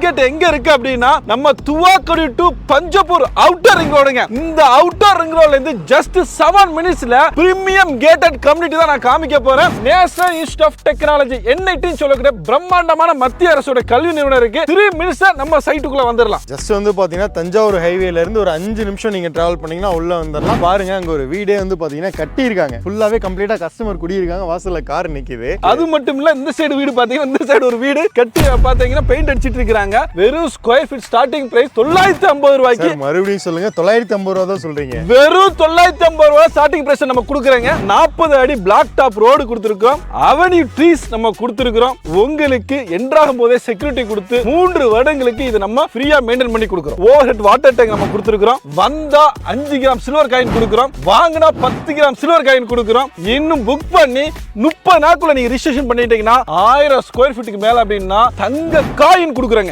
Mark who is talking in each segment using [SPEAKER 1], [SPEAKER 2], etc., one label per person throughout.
[SPEAKER 1] Tollgate எங்க இருக்கு அப்படின்னா நம்ம Thuvakudi to Panjappur outer ring ரோடுங்க. இந்த அவுட்டர் ரிங் ரோட்ல இருந்து ஜஸ்ட் 7 மினிட்ஸ்ல பிரீமியம் கேட்டட் கம்யூனிட்டி தான் நான் காமிக்க போறேன். National institute of technology NIT சொல்லக்கூடிய பிரம்மாண்டமான மத்திய அரசோட கல்வி நிறுவனம் இருக்கு. 3 மினிட்ஸ்ல நம்ம சைட்டுக்குள்ள வந்துடலாம்.
[SPEAKER 2] ஜஸ்ட் வந்து பாத்தீங்கன்னா தஞ்சாவூர் ஹைவேல இருந்து ஒரு 5 நிமிஷம் நீங்க டிராவல் பண்ணீங்கன்னா உள்ள வந்துடலாம். பாருங்க அங்க ஒரு வீடே வந்து பாத்தீங்கன்னா கட்டி இருக்காங்க. ஃபுல்லாவே கம்ப்ளீட்டா கஸ்டமர் குடி இருக்காங்க. வாசல்ல கார் நிக்குது.
[SPEAKER 1] அது மட்டும் இல்ல, இந்த சைடு வீடு பாத்தீங்கன்னா இந்த சைடு ஒரு வீடு கட்டி பாத்தீங்கன்னா பெயிண்ட் அடிச்சிட்டு இருக்காங்க. வெறும் ஸ்கொயர் ஃபீட் ஸ்டார்டிங் பிரைஸ் 950 ரூபாய்க்கு.
[SPEAKER 2] மறுபடியும் சொல்லுங்க, 950 ரூபாய் தான் சொல்றீங்க.
[SPEAKER 1] வெறும் 950 ரூபாய் ஸ்டார்டிங் பிரைஸ் நம்ம கொடுக்குறோங்க. 40 அடி பிளாக் டாப் ரோடு கொடுத்திருக்கோம். அவென்யூ ட்ரீஸ் நம்ம கொடுத்திருக்கோம். உங்களுக்கு என்ட்ராகும் போதே செக்யூரிட்டி கொடுத்து 3 வருடங்களுக்கு இது நம்ம ஃப்ரீயா மெயின்டைன் பண்ணி கொடுக்குறோம். ஓவர் ஹெட் வாட்டர் டேங்க் நம்ம கொடுத்திருக்கோம். வந்தா 5 கிராம் சில்வர் காயின் கொடுக்குறோம். வாங்கினா 10 கிராம் சில்வர் காயின் கொடுக்குறோம். இன்னும் புக் பண்ணி 30 நாட்குள்ள நீங்க ரிஜிஸ்ட்ரேஷன் பண்ணிட்டீங்கன்னா 1000 ஸ்கொயர் ஃபீட்டுக்கு மேல அப்படின்னா தங்க காயின் கொடுக்குறேங்க.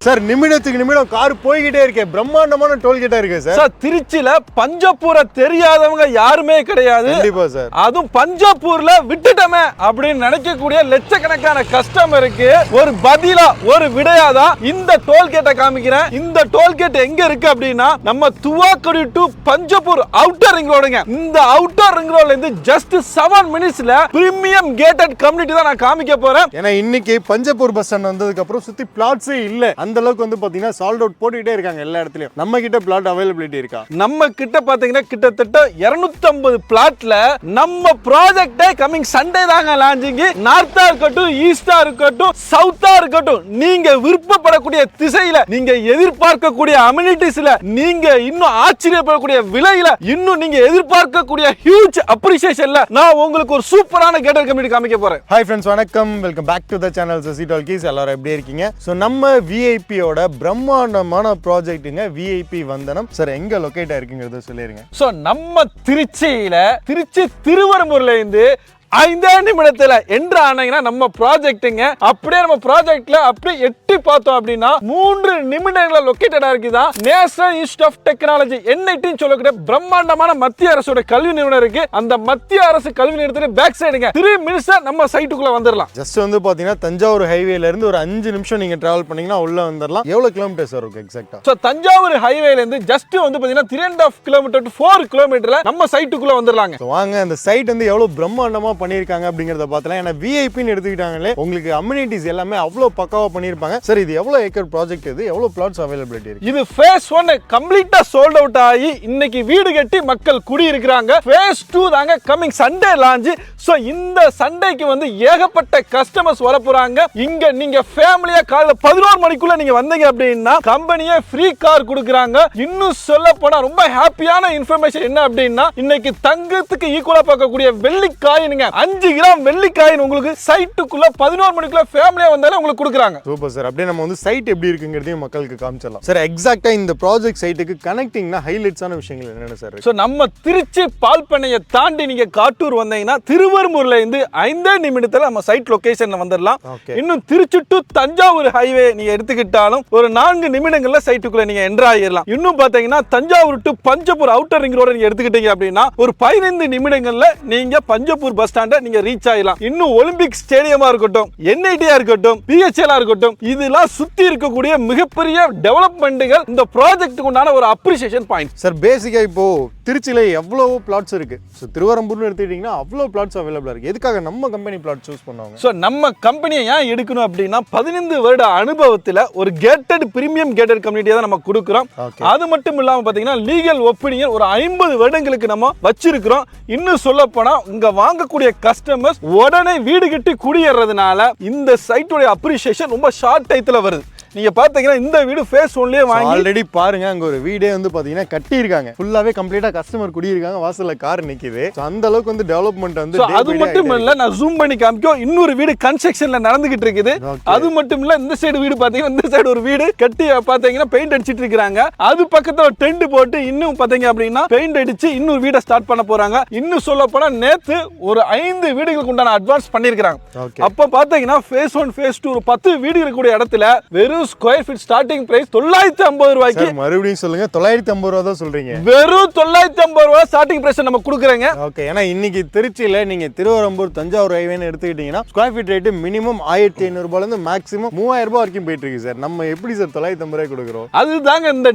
[SPEAKER 2] சார் நிமிடத்துக்கு நிமிடம் கார் போய்கிட்டே இருக்கே. பிரம்மாண்டமான டோல்கேட்டா இருக்கு சார்.
[SPEAKER 1] சார் திருச்சியில பஞ்சப்பூரை தெரியாதவங்க யாருமே கிடையாது.
[SPEAKER 2] கண்டிப்பா சார்.
[SPEAKER 1] அதுவும் பஞ்சப்பூர்ல விட்டுட்டமே அப்படின்னு நினைக்கக்கூடிய லட்சக்கணக்கான கஸ்டமருக்கு ஒரு பதிலா ஒரு விடையாதா இந்த டோல்கேட்டை காமிக்கிறேன். இந்த டோல்கேட் எங்க இருக்கு அப்படின்னா நம்ம Thuvakudi to Panjappur outer ring ரோடுங்க. இந்த அவுட்டர் ரிங் ரோட்ல இருந்து ஜஸ்ட் 7 மினிட்ஸ்ல பிரீமியம் கேட்டட் கம்யூனிட்டி தான் நான் காமிக்க போறேன்.
[SPEAKER 2] ஏன்னா இன்னைக்கு பஞ்சப்பூர் பஸ் ஸ்டாண்ட் வந்ததுக்கு அப்புறம் சுத்தி பிளாட்ஸே இல்ல. அந்த அளவுக்கு வந்து பாத்தீங்கன்னா சால்ட் அவுட் போட்டுட்டே இருக்காங்க எல்லா இடத்துலயும். நம்ம கிட்ட பிளாட் அவைலபிலிட்டி இருக்கா?
[SPEAKER 1] நம்ம கிட்ட பாத்தீங்கன்னா கிட்டத்தட்ட 250 பிளாட்ல நம்ம ப்ராஜெக்ட் கமிங் சண்டே தாங்க லான்ச்சிங். நார்த்தா இருக்கட்டும், ஈஸ்டா இருக்கட்டும், சவுத்தா இருக்கட்டும், நீங்க விருப்பப்படக்கூடிய திசையில, நீங்க எதிர்பார்க்கக்கூடிய அம்யூனிட்டிஸ்ல, நீங்க இன்னும் ஆச்சரியப்படக்கூடிய விலையில, இன்னும் நீங்க எதிர்பார்க்கக்கூடிய ஹியூஜ் அப்ரிசியேஷன்ல நான் உங்களுக்கு ஒரு சூப்பரான கேட்டட் கம்யூனிட்டி காமிக்க போறேன்.
[SPEAKER 2] ஹாய் ஃப்ரெண்ட்ஸ், வணக்கம். Welcome back to the channel Sasi talkies. எல்லாரும் எப்படி இருக்கீங்க? சோ நம்ம VIP யோட பிரம்மாண்டமான ப்ராஜெக்ட்டுங்க VIP வந்தனம். சார் எங்க லொகேட் ஆயிருக்குங்கிறத சொல்லிருங்க.
[SPEAKER 1] சோ நம்ம திருச்சி திருவரம்பூர்ல இருந்து 5 நிமிடத்துல என்ட்ரு ஆனீங்கன்னா நம்ம ப்ராஜெக்ட்டுங்க. அப்படியே நம்ம ப்ராஜெக்ட்ல அப்படியே எட்டி பார்த்தோம் அப்படின்னா 3 நிமிடங்கள லொகேட்டடா இருக்குதா national institute of technology NIT சொல்லக்கூடிய பிரம்மாண்டமான மத்திய அரசோட கல்வி நிறுவனம் இருக்கு. அந்த மத்திய அரசு கல்வி நிறுவனத்துல பேக் சைடுங்க 3 மினிட்ஸ்ல நம்ம சைட்டுக்குள்ள வந்துடலாம்.
[SPEAKER 2] ஜஸ்ட் வந்து பாத்தீங்கன்னா தஞ்சாவூர் ஹைவேல இருந்து ஒரு 5 நிமிஷம் நீங்க டிராவல் பண்ணீங்கன்னா உள்ள வந்துடலாம். எவ்வளவு கிலோமீட்டர் சார் இருக்கு எக்ஸாக்ட்டா?
[SPEAKER 1] சோ தஞ்சாவூர் ஹைவேல இருந்து ஜஸ்ட் வந்து பாத்தீங்கன்னா 3.5 கிலோமீட்டர் டு 4 கிலோமீட்டர்ல நம்ம சைட்டுக்குள்ள வந்துடலாங்க.
[SPEAKER 2] வாங்க அந்த சைட் வந்து எவ்வளவு பிரம்மாண்டமா பண்ணிருக்காங்க அப்படிங்கறத பார்த்தலாம். ஏன்னா விஐபின்னு எடுத்துக்கிட்டாங்களே, உங்களுக்கு அம்யூனிட்டிஸ் எல்லாமே அவ்வளவு பக்காவா பண்ணிருப்பாங்க. சார் இது எவ்வளவு ஏக்கர் ப்ராஜெக்ட்? இது எவ்வளவு பிளாட்ஸ் அவைலபிலிட்டி இருக்கு?
[SPEAKER 1] இது ஃபேஸ் 1 கம்ப்ளீட்டா சோல்ட் அவுட் ஆகி இன்னைக்கு வீடு கட்டி மக்கள் குடி இருக்கிறாங்க. ஃபேஸ் 2 தாங்க கமிங் சண்டே லான்ச். சோ இந்த சண்டேக்கு வந்து ஏகப்பட்ட கஸ்டமர்ஸ் வர போறாங்க. இங்க நீங்க ஃபேமிலியா காலையில 11 மணிக்குள்ள நீங்க வந்தீங்க அப்படின்னா கம்பெனியே ஃப்ரீ கார் கொடுக்குறாங்க. இன்னும் சொல்ல போனா ரொம்ப ஹாப்பியான இன்ஃபர்மேஷன் என்ன அப்படின்னா, இன்னைக்கு தங்கத்துக்கு ஈக்குவலா பார்க்கக்கூடிய வெள்ளி காயினுங்க 5 கிராம் வெள்ளி காயின் உங்களுக்கு சைட்டுக்குள்ள 11 மணிக்குள்ள ஃபேமிலியா வந்தாலே உங்களுக்கு கொடுக்குறாங்க.
[SPEAKER 2] Super sir. அப்படியே நம்ம வந்து சைட் எப்படி இருக்குங்கிறதையும் மக்களுக்கு காமிச்சிடலாம். சார் எக்ஸாக்ட்டா இந்த ப்ராஜெக்ட் சைட்டுக்கு கனெக்டிங்னா ஹைலைட்ஸான விஷயங்கள் என்னென்ன சார்?
[SPEAKER 1] சோ நம்ம திருச்சி பால் பண்ணையை தாண்டி நீங்க காட்டூர் வந்தீங்கன்னா திருவரம்பூர்ல இருந்து 5 நிமிடத்துல நம்ம சைட் லொகேஷன்ல வந்துடலாம். இன்னும் திருச்சி டு தஞ்சாவூர் ஹைவே நீங்க எடுத்துக்கிட்டாலும் ஒரு 4 நிமிடங்கள்ல சைட்டுக்குள்ள நீங்க என்ட்ரு ஆயிடலாம். இன்னும் பாத்தீங்கன்னா Thanjavur to Panjappur outer ring ரோட நீங்க எடுத்துக்கிட்டீங்க அப்படின்னா ஒரு 15 நிமிடங்கள்ல நீங்க பஞ்சப்பூர் பஸ் ஸ்டாண்ட நீங்க ரீச் ஆயிடலாம். இன்னும் ஒலிம்பிக் ஸ்டேடியமா இருக்கட்டும், NIT இருக்கட்டும், PHL இருக்கட்டும், இதெல்லாம் சுத்தி இருக்கக்கூடிய மிகப்பெரிய டெவலப்மெண்ட்கள் இந்த ப்ராஜெக்ட்டுக்கு உண்டான ஒரு அப்ரிசியேஷன் பாயிண்ட்.
[SPEAKER 2] சார் பேசிக்கா இப்போ திருச்சியில எவ்வளவு பிளாட்ஸ் இருக்கு? சோ திருவரம்பூர்னு எடுத்துக்கிட்டீங்கன்னா அவ்வளவு பிளாட்ஸ் அவைலபிளா இருக்கு. எதுக்காக நம்ம கம்பெனி பிளாட் சூஸ் பண்ணுவாங்க?
[SPEAKER 1] சோ நம்ம கம்பெனியை ஏன் எடுக்கணும் அப்படின்னா 15 வருட அனுபவத்துல ஒரு கேட்டட் பிரீமியம் கேட்டட் கம்யூனிட்டியை தான் நம்ம கொடுக்குறோம். அது மட்டும் இல்லாம பாத்தீங்கன்னா லீகல் ஒப்பீனியன் ஒரு 50 வருடங்களுக்கு நம்ம வச்சிருக்கிறோம். இன்னும் சொல்ல போனா இங்க வாங்கக்கூடிய கஸ்டமர்ஸ் உடனே வீடு கட்டி குடியேறதுனால இந்த சைட்டோட அப்ரிசியேஷன் ரொம்ப ஷார்ட் டைத்துல வருது. நீங்க பாத்தீங்கன்னா இந்த வீடு ஃபேஸ் 1லயே வாங்கி
[SPEAKER 2] ஆல்ரெடி பாருங்க அங்க ஒரு வீடே வந்து பாத்தீங்கன்னா கட்டி இருக்காங்க. ஃபுல்லாவே கம்ப்ளீட்டா கஸ்டமர் குடி இருக்காங்க. வாசல்ல கார் நிக்குது. சோ அந்த அளவுக்கு வந்து டெவலப்மென்ட் வந்து
[SPEAKER 1] அது மட்டும் இல்ல, நான் ஜூம் பண்ணி காமிக்கோ இன்னொரு வீடு கன்ஸ்ட்ரக்ஷன்ல நடந்துகிட்டு இருக்குது. அது மட்டும் இல்ல, இந்த சைடு வீடு பாத்தீங்கன்னா இந்த சைடு ஒரு வீடு கட்டி பாத்தீங்கன்னா பெயிண்ட் அடிச்சிட்டு இருக்காங்க. அது பக்கத்துல டென்ட் போட்டு இன்னும் பாத்தீங்க அப்படின்னா பெயிண்ட் அடிச்சு இன்னொரு வீட ஸ்டார்ட் பண்ண போறாங்க. இன்னும் சொல்ல போனா நேத்து ஒரு 5 வீடுகளுக்கு உண்டான அட்வான்ஸ் பண்ணிருக்காங்க. அப்ப பாத்தீங்கன்னா ஃபேஸ் 1 ஃபேஸ் 2 ஒரு 10 வீடுகளுக்கு கூடிய இடத்துல வெறும் வெறும் ஸ்கொயர் ஃபீட் ஸ்டார்டிங் பிரைஸ் 950 ரூபாய்க்கு.
[SPEAKER 2] மறுபடியும் சொல்லுங்க, 950 ரூபா தான் சொல்றீங்க.
[SPEAKER 1] வெறும் 950 ரூபாய் ஸ்டார்டிங் பிரைஸ் நம்ம கொடுக்குறேங்க.
[SPEAKER 2] ஓகே, ஏன்னா இன்னைக்கு திருச்சியில நீங்க திருவரம்பூர் தஞ்சாவூர் ஹைவேன்னு எடுத்துக்கிட்டீங்கன்னா ஸ்கொயர் ஃபீட் ரேட் மினிமம் 1500 ரூபாயில இருந்து மேக்ஸிமம் 3000 ரூபாய் வரைக்கும் போயிட்டு இருக்கு சார். நம்ம எப்படி சார் 950 ரூபாய் கொடுக்குறோம்?
[SPEAKER 1] அதுதாங்க இந்த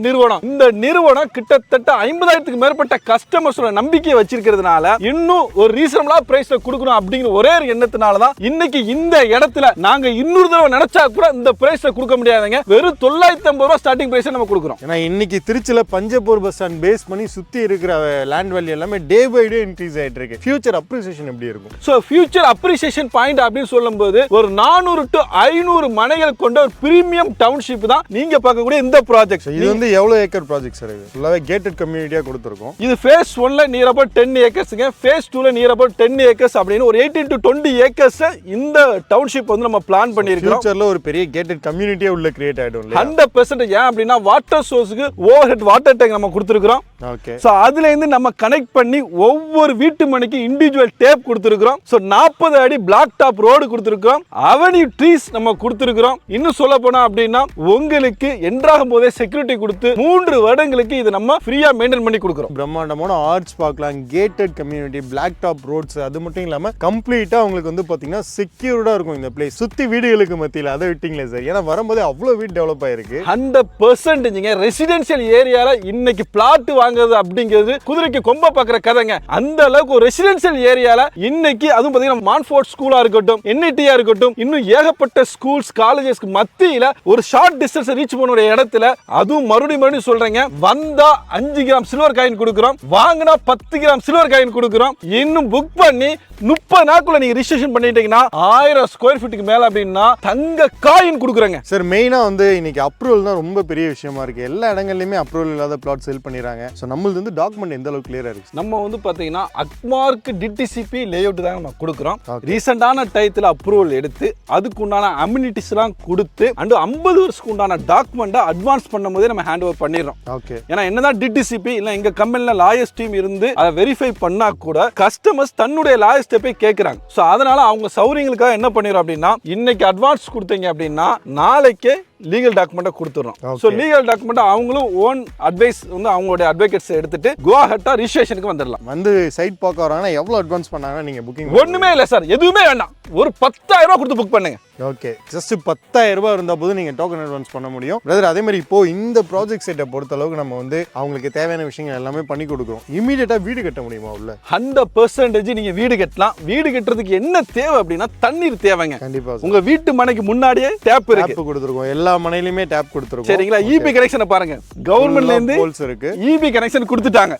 [SPEAKER 1] நிறுவனம் கிட்டத்தட்ட 50,000க்கு மேற்பட்ட கஸ்டமர்ஸோட நம்பிக்கையை வச்சிருக்கிறதுனால இன்னும் ஒரு ரீசனபிளா பிரைஸ்ல கொடுக்கணும் அப்படிங்கிற ஒரே ஒரு எண்ணத்தினால தான் இன்னைக்கு இந்த இடத்துல நாங்க இன்னொரு தடவை நினைச்சா கூட இந்த பிரைஸ்ல கொடுக்க முடியாதுங்க. வெறும் 950 ரூபாய் ஸ்டார்டிங் பிரைஸ் நம்ம கொடுக்குறோம்.
[SPEAKER 2] ஏன்னா இன்னைக்கு திருச்சியில பஞ்சப்பூர் பஸ் ஸ்டாண்ட் பேஸ் பண்ணி சுத்தி இருக்கிற லேண்ட் வேல்யூ எல்லாமே டே பை டே இன்க்ரீஸ் ஆயிட்டு இருக்கு. ஃபியூச்சர் அப்ரிசியேஷன் எப்படி இருக்கும்?
[SPEAKER 1] சோ ஃபியூச்சர் அப்ரிசியேஷன் பாயிண்ட் அப்படின்னு சொல்லும்போது ஒரு 400 to 500 மனைகள் கொண்ட ஒரு பிரீமியம் டவுன்ஷிப் தான் நீங்க பார்க்கக்கூடிய இந்த ப்ராஜெக்ட்.
[SPEAKER 2] இது வந்து எவ்வளவு ஏக்கர் ப்ராஜெக்ட் சார்? இது ஃபுல்லாவே கேட்டட் கம்யூனிட்டியா கொடுத்திருக்கோம்.
[SPEAKER 1] இது ஃபேஸ் 1ல நியர் அபவுட் 10 ஏக்கர்ஸ்ங்க, ஃபேஸ் 2ல நியர் அபவுட் 10 ஏக்கர்ஸ் அப்படின்னு ஒரு 18 to 20 ஏக்கர்ஸ் இந்த டவுன்ஷிப் வந்து நம்ம பிளான் பண்ணியிருக்கோம்.
[SPEAKER 2] ஃபியூச்சர்ல ஒரு பெரிய கேட்டட் கம்யூனிட்டியா உள்ள கிரியேட் ஆயிடும்.
[SPEAKER 1] 100% ஏன் அப்படின்னா வாட்டர் சோர்ஸ்க்கு ஓவர் ஹெட் வாட்டர் டேங்க் நம்ம கொடுத்துருக்கோம்.
[SPEAKER 2] ஓகே,
[SPEAKER 1] சோ அதுல இருந்து நம்ம கனெக்ட் பண்ணி ஒவ்வொரு வீட்டு மணிக்கு இண்டிவிஜுவல் டேப் கொடுத்துருக்கோம். சோ 40 அடி பிளாக் டாப் ரோடு கொடுத்துருக்கோம். அவென்யூ ட்ரீஸ் நம்ம கொடுத்துருக்கோம். இன்னும் சொல்ல போனா அப்படின்னா உங்களுக்கு என்ட்ராகும் போதே செக்யூரிட்டி கொடுத்து 3 வருடங்களுக்கு இது நம்ம ஃப்ரீயா மெயின்டைன் பண்ணி கொடுக்குறோம்.
[SPEAKER 2] பிரம்மாண்டமான ஆர்ட்ஸ் பார்க்கலாம், gated community, black top roads, அது மட்டும் இல்லாம கம்ப்ளீட்டா உங்களுக்கு வந்து பாத்தீங்கன்னா செக்யூர்டா இருக்கும் இந்த பிளேஸ். சுத்தி வீடுகளுக்கு மத்தியில அதை விட்டீங்களே சார், ஏன்னா வரும்போது அவ்வளவு வீடு டெவலப் ஆயிருக்கு.
[SPEAKER 1] 100% ரெசிடென்சியல் ஏரியால இன்னைக்கு பிளாட் வாங்குறது அப்படிங்கிறது குதிரைக்கு கொம்ப பாக்குற கதைங்க. அந்த அளவுக்கு ஒரு ரெசிடென்சியல் ஏரியால இன்னைக்கு அதுவும் பாத்தீங்கன்னா மான்ஃபோர்ட் ஸ்கூலா இருக்கட்டும், என்ஐடியா இருக்கட்டும், இன்னும் ஏகப்பட்ட ஸ்கூல்ஸ் காலேஜஸ்க்கு மத்தியில ஒரு ஷார்ட் டிஸ்டன்ஸ் ரீச் பண்ண இடத்துல அதுவும் மறுபடியும் சொல்றேங்க, வந்தா 5 கிராம் சில்வர் காயின் கொடுக்குறோம், வாங்கினா 10 கிராம் சில்வர் காயின் கொடுக்குறோம். இன்னும் புக் பண்ணி 30 நாட்குள்ள நீங்க ரிஜிஸ்ட்ரேஷன் பண்ணிட்டீங்கன்னா 1000 ஸ்கொயர் ஃபீட்டுக்கு மேல அப்படின்னா தங்க காயின் கொடுக்குறாங்க.
[SPEAKER 2] சார் மெயினா வந்து இன்னைக்கு அப்ரூவல் தான் ரொம்ப பெரிய விஷயமா இருக்கு. எல்லா இடங்கள்லயுமே அப்ரூவல் இல்லாத பிளாட் சேல் பண்ணிடுறாங்க. ஸோ நம்மளுக்கு வந்து டாக்குமெண்ட் எந்த அளவுக்கு கிளியரா இருக்கு?
[SPEAKER 1] நம்ம வந்து பாத்தீங்கன்னா அக்மார்க் டிடிசிபி லேஅவுட் தான் நம்ம கொடுக்குறோம். ரீசெண்டான டயத்துல அப்ரூவல் எடுத்து அதுக்கு உண்டான அம்யூனிட்டிஸ் எல்லாம் கொடுத்து அண்ட் 50 வருஷத்துக்கு உண்டான டாக்குமெண்ட்டை அட்வான்ஸ் பண்ணும்போதே நம்ம ஹேண்ட் ஓவர் பண்ணிடுறோம்.
[SPEAKER 2] ஓகே,
[SPEAKER 1] ஏன்னா என்னதான் டிடிசிபி இல்ல எங்க கம்பெனில லாயர்ஸ் டீம் இருந்து அதை வெரிஃபை பண்ணா கூட கஸ்டமர்ஸ் தன்னுடைய லாயர்ஸ் போய் கேட்கறாங்க. சோ அதனால அவங்க சௌரியங்களுக்காக என்ன பண்ணிடுறோம் அப்படின்னா இன்னைக்கு அட்வான்ஸ் கொடுத்தீங்க அப்படின்னா நாளைக்கு லீகல் டாக்குமெண்ட்டை கொடுத்துறோம். சோ லீகல் டாக்குமெண்ட் அவங்களும் ஓன் அட்வைஸ் வந்து அவங்களுடைய அட்வொகேட்ஸ் எடுத்துட்டு கோ ஹெட்டா ரிஜிஸ்ட்ரேஷனுக்கு வந்துடலாம்.
[SPEAKER 2] வந்து சைட் பார்க்க வராங்கன்னா எவ்வளவு அட்வான்ஸ் பண்ணாங்கன்னா நீங்க புக்கிங்?
[SPEAKER 1] ஒண்ணுமே இல்ல சார், எதுவுமே வேண்டாம், ஒரு 10,000 ரூபாய் கொடுத்து புக் பண்ணுங்க.
[SPEAKER 2] ஓகே, ஜஸ்ட் 10,000 ரூபாய் இருந்தா போது நீங்க டோக்கன் அட்வான்ஸ் பண்ண முடியும். பிரதர் அதே மாதிரி இப்போ இந்த ப்ராஜெக்ட் செட்டை பொறுத்த அளவுக்கு நம்ம வந்து அவங்களுக்கு தேவையான விஷயங்கள் எல்லாமே பண்ணி கொடுக்குறோம். இமீடியட்டா வீடு கட்ட முடியுமா உள்ள?
[SPEAKER 1] 100% நீங்க வீடு கட்டலாம். வீடு கட்டுறதுக்கு என்ன தேவை அப்படின்னா தண்ணீர் தேவைங்க.
[SPEAKER 2] கண்டிப்பா
[SPEAKER 1] உங்க வீட்டு மனைக்கு முன்னாடியே டேப் இருக்கு,
[SPEAKER 2] கொடுத்துருக்கோம். எல்லா மனையிலுமே டேப் கொடுத்துருக்கோம்.
[SPEAKER 1] சரிங்களா? இபி கனெக்ஷனை பாருங்க, கவர்மெண்ட்ல இருந்து
[SPEAKER 2] போல்ஸ் இருக்கு,
[SPEAKER 1] இபி கனெக்ஷன் கொடுத்துட்டாங்க.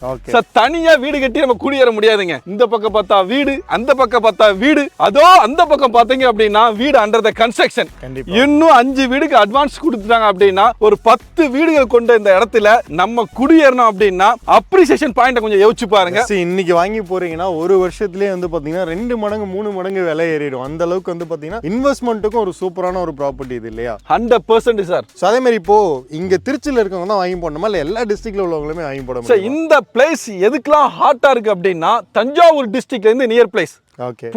[SPEAKER 1] தனியா வீடு கட்டி நம்ம குடியேற முடியாதுங்க. இந்த பக்கம் பார்த்தா வீடு, அந்த பக்கம் பார்த்தா வீடு, அதோ அந்த பக்கம் பாத்தீங்க அப்படின்னா வீடு அண்டர் த கன்ஸ்ட்ரக்ஷன். இன்னும் 5 வீடுக்கு அட்வான்ஸ் கொடுத்துட்டாங்க அப்படின்னா ஒரு 10 வீடுகள் கொண்ட இந்த இடத்துல நம்ம குடியேறணும் அப்படின்னா அப்ரிசியேஷன் பாயிண்ட் கொஞ்சம் யோசிச்சு பாருங்க.
[SPEAKER 2] இன்னைக்கு வாங்கி போறீங்கன்னா ஒரு வருஷத்துலயே வந்து பாத்தீங்கன்னா 2 மடங்கு 3 மடங்கு விலை ஏறிடும். அந்த அளவுக்கு வந்து பாத்தீங்கன்னா இன்வெஸ்ட்மெண்ட்டுக்கும் ஒரு சூப்பரான ஒரு ப்ராப்பர்ட்டி இது இல்லையா?
[SPEAKER 1] 100% சார்.
[SPEAKER 2] அதே மாதிரி இப்போ இங்க திருச்சியில இருக்கவங்க தான் வாங்கி போடணுமா இல்ல எல்லா டிஸ்ட்ரிக்ட்ல உள்ளவங்களுமே வாங்கி போட முடியுமா?
[SPEAKER 1] இந்த பிளேஸ் எதுக்கெல்லாம் ஹாட்டா இருக்கு அப்படின்னா தஞ்சாவூர் டிஸ்ட்ரிக்ட்ல இருந்து நியர் பிளேஸ்,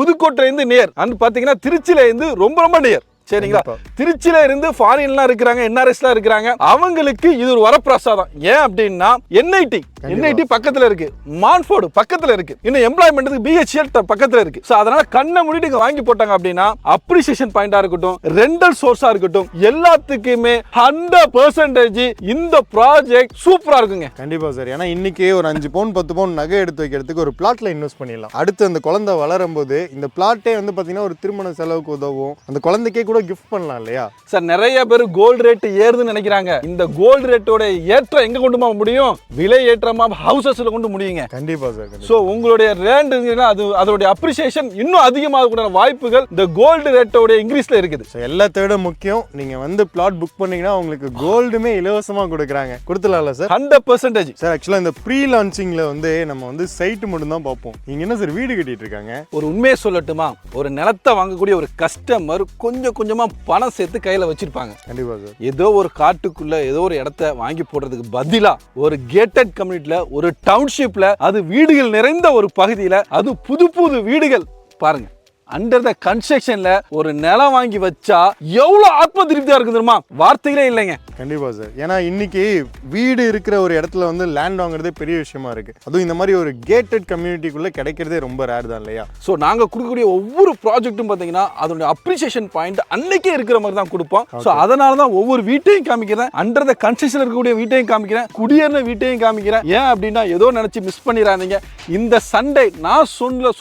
[SPEAKER 1] புதுக்கோட்டையில இருந்து நியர், அண்ட் பாத்தீங்கன்னா திருச்சியில இருந்து ரொம்ப ரொம்ப நியர். சரிங்களா? திருச்சியில இருந்து ஃபாரின்லாம் இருக்கிறாங்க, என்ஆர்எஸ்லாம் இருக்கிறாங்க, அவங்களுக்கு இது ஒரு வரப்பிரசாதம். ஏன் அப்படின்னா என்ஐடி பக்கத்துல இருக்கு, மான்ஃபோர்டு பக்கத்துல இருக்கு, இன்னும் எம்ப்ளாய்மெண்ட்டுக்கு பிஹெச்எல் பக்கத்துல இருக்கு. சோ அதனால கண்ணை மூடிட்டு இங்க வாங்கி போட்டாங்க அப்படின்னா அப்ரிசியேஷன் பாயிண்டா இருக்கட்டும், ரெண்டல் சோர்ஸா இருக்கட்டும், எல்லாத்துக்குமே 100% இந்த ப்ராஜெக்ட் சூப்பரா இருக்குங்க.
[SPEAKER 2] கண்டிப்பா சார். ஏன்னா இன்னைக்கு ஒரு 5 பவுன் 10 பவுன் நகை எடுத்து வைக்கிறதுக்கு ஒரு பிளாட்ல இன்வெஸ்ட் பண்ணிடலாம். அடுத்து அந்த குழந்தை வளரும் போது இந்த பிளாட்டே வந்து பாத்தீங்கன்னா ஒரு திருமண செலவுக்கு உதவும், அந்த குழந்தைக்கே கூட கிஃப்ட் பண்ணலாம் இல்லையா
[SPEAKER 1] சார்? நிறைய பேர் கோல்டு ரேட் ஏறுதுன்னு நினைக்கிறாங்க. இந்த கோல்டு ரேட்டோட ஏற்றம் எங்க கொண்டு போக முடியும்? விலை ஏற்றமா ஹவுசஸ்ல கொண்டு முடியுங்க.
[SPEAKER 2] கண்டிப்பா சார்.
[SPEAKER 1] சோ உங்களுடைய ரேண்ட் அது அதோட அப்ரிசியேஷன் இன்னும் அதிகமாக கூட வாய்ப்புகள் இந்த கோல்டு ரேட்டோட இன்க்ரீஸ்ல இருக்குது.
[SPEAKER 2] எல்லாத்தை விட முக்கியம் நீங்க வந்து பிளாட் புக் பண்ணீங்கன்னா உங்களுக்கு கோல்டுமே இலவசமா கொடுக்குறாங்க. கொடுத்துலாம்ல சார்?
[SPEAKER 1] 100%
[SPEAKER 2] சார். ஆக்சுவலா இந்த ப்ரீ லான்ச்சிங்ல வந்து நம்ம வந்து சைட் மட்டும் தான் பார்ப்போம். நீங்க என்ன சார் வீடு கட்டிட்டு இருக்காங்க?
[SPEAKER 1] ஒரு உண்மையை சொல்லட்டுமா, ஒரு நிலத்தை வாங்கக்கூடிய ஒரு கஸ்டமர் கொஞ்சம் கொஞ்சமா பணம் சேர்த்து கையில வச்சிருப்பாங்க.
[SPEAKER 2] கண்டிப்பா சார்.
[SPEAKER 1] ஏதோ ஒரு காட்டுக்குள்ள ஏதோ ஒரு இடத்த வாங்கி போடுறதுக்கு பதிலா ஒரு கேட்டட் கம்யூனிட்டில ஒரு டவுன்ஷிப்ல அது வீடுகள் நிறைந்த ஒரு பகுதியில அது புது புது வீடுகள் பாருங்க, அண்டர் த கன்ஸ்ட்ரக்ஷன்ல ஒரு நிலம் வாங்கி வச்சா எவ்வளவு ஆத்ம திருப்தியா இருக்கு தெரியுமா? வார்த்தைகளே இல்லைங்க.
[SPEAKER 2] கண்டிப்பா சார். ஏன்னா இன்னைக்கு வீடு இருக்கிற ஒரு இடத்துல வந்து லேண்ட் வாங்குறதே பெரிய விஷயமா இருக்கு. அதுவும் இந்த மாதிரி ஒரு கேட்டட் கம்யூனிட்டிக்குள்ள கிடைக்கிறதே ரொம்ப ரேர் தான் இல்லையா?
[SPEAKER 1] ஸோ நாங்க கொடுக்கக்கூடிய ஒவ்வொரு ப்ராஜெக்ட்டும் பாத்தீங்கன்னா அதோட அப்ரிசியேஷன் பாயிண்ட் அன்னைக்கே இருக்கிற மாதிரி தான் கொடுப்போம். ஸோ அதனால தான் ஒவ்வொரு வீட்டையும் காமிக்கிறேன், அண்டர் த கன்ஸ்ட்ரக்ஷன் இருக்கக்கூடிய வீட்டையும் காமிக்கிறேன், குடியேறின வீட்டையும் காமிக்கிறேன். ஏன் அப்படின்னா ஏதோ நினைச்சு மிஸ் பண்ணிடாதீங்க. இந்த சண்டே நான்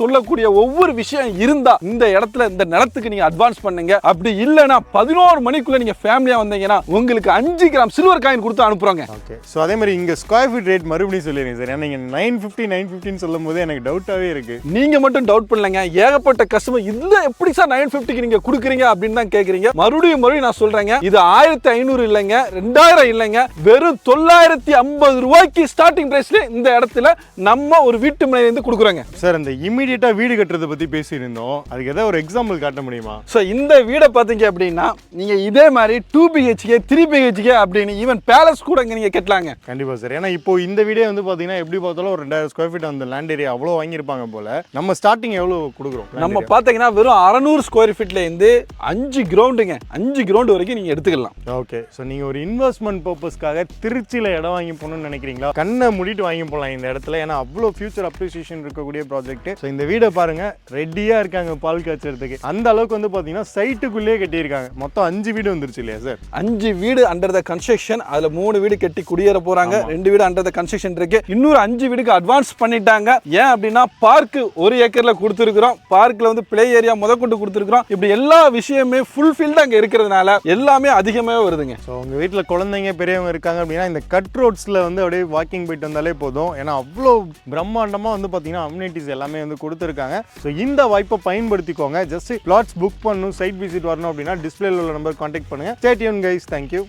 [SPEAKER 1] சொல்லக்கூடிய ஒவ்வொரு விஷயம் இருந்தா இந்த இடத்துல இந்த நிலத்துக்கு நீங்க அட்வான்ஸ் பண்ணுங்க. அப்படி இல்லைன்னா 11 மணிக்குள்ள நீங்க ஃபேமிலியா வந்தீங்கன்னா உங்களுக்கு 5 கிராம் சில்வர் காயின் கொடுத்து அனுப்புறாங்க.
[SPEAKER 2] ஓகே. ஸோ அதே மாதிரி இங்க ஸ்கொயர் ஃபீட் ரேட் மறுபடியும் சொல்லிடுங்க சார். ஏன்னா நீங்க 950 சொல்லும் போது எனக்கு டவுட்டாவே இருக்கு.
[SPEAKER 1] நீங்க மட்டும் டவுட் பண்ணலங்க, ஏகப்பட்ட கஸ்டமர் இல்ல எப்படி சார் 950க்கு நீங்க கொடுக்குறீங்க அப்படின்னு தான் கேக்குறீங்க. மறுபடியும் நான் சொல்றேங்க, இது 1500 இல்லைங்க, 2000 இல்லைங்க, வெறும் 950 ரூபாய்க்கு ஸ்டார்டிங் பிரைஸ்ல இந்த இடத்துல நம்ம ஒரு வீட்டு மனையில இருந்து கொடுக்குறோங்க.
[SPEAKER 2] சார் இந்த இமிடியேட்டா வீடு கட்டுறதை பத்தி பேசியிருந்தோம், அதுக்கு ஏதாவது ஒரு எக்ஸாம்பிள் காட்ட முடியுமா?
[SPEAKER 1] ஸோ இந்த வீடை பார்த்தீங்க அப்படின்னா நீங்க இதே மாதிரி 2 BHK 3 BHK அப்படின்னு ஈவன் பேலஸ் கூட நீங்க கட்டலாங்க.
[SPEAKER 2] கண்டிப்பா சார். ஏன்னா இப்போ இந்த வீடே வந்து பாத்தீங்கன்னா எப்படி பார்த்தாலும் ஒரு 2000 ஸ்கொயர் ஃபீட் அந்த லேண்ட் ஏரியா அவ்வளோ வாங்கியிருப்பாங்க போல. நம்ம ஸ்டார்டிங் எவ்வளவு கொடுக்குறோம்?
[SPEAKER 1] நம்ம பார்த்தீங்கன்னா வெறும் 600 ஸ்கொயர் ஃபீட்ல இருந்து 5 கிரவுண்டுங்க, 5 கிரவுண்ட் வரைக்கும் நீங்க எடுத்துக்கலாம்.
[SPEAKER 2] ஓகே. ஸோ நீங்க ஒரு இன்வெஸ்ட்மெண்ட் பர்பஸ்க்காக திருச்சியில இடம் வாங்கி போகணும்னு நினைக்கிறீங்களா? கண்ணை மூடிட்டு வாங்கி போகலாம் இந்த இடத்துல. ஏன்னா அவ்வளோ ஃபியூச்சர் அப்ரிசியேஷன் இருக்கக்கூடிய ப்ராஜெக்ட். ஸோ இந்த வீடை பாருங்க, ரெடியா இருக்காங்க பால் காய்ச்சறதுக்கு. அந்த அளவுக்கு வந்து பாத்தீங்கன்னா சைட்டுக்குள்ளேயே கட்டியிருக்காங்க. மொத்தம் 5 வீடு வந்துருச்சு இல்லையா சார்?
[SPEAKER 1] 5 வீடு அண்டர் த கன்ஸ்ட்ரக்ஷன். அதுல 3 வீடு கட்டி குடியேற போறாங்க, 2 வீடு அண்டர் த கன்ஸ்ட்ரக்ஷன் இருக்கு, இன்னொரு 5 வீடுக்கு அட்வான்ஸ் பண்ணிட்டாங்க. ஏன் அப்படின்னா பார்க் 1 ஏக்கர்ல கொடுத்துருக்கிறோம், பார்க்ல வந்து பிளே ஏரியா முதற்கொண்டு கொடுத்துருக்கிறோம். இப்படி எல்லா விஷயமே ஃபுல்ஃபில்ட் அங்க இருக்கிறதுனால எல்லாமே அதிகமாகவே வருதுங்க.
[SPEAKER 2] ஸோ உங்க வீட்டில் குழந்தைங்க பெரியவங்க இருக்காங்க அப்படின்னா இந்த கட் ரோட்ஸ்ல வந்து அப்படியே வாக்கிங் போயிட்டு வந்தாலே போதும். ஏன்னா அவ்வளோ பிரம்மாண்டமா வந்து பாத்தீங்கன்னா அம்யூனிட்டிஸ் எல்லாமே வந்து கொடுத்துருக்காங்க. ஸோ இந்த வாய்ப்பை பயன்படுத்திக்கோங்க. ஜஸ்ட் பிளாட்ஸ் புக் பண்ணணும், சைட் விசிட் வரணும் அப்படின்னா டிஸ்பிளேல உள்ள நம்பர் கான்டாக்ட் பண்ணுங்க. Stay tune guys. தேங்க்யூ.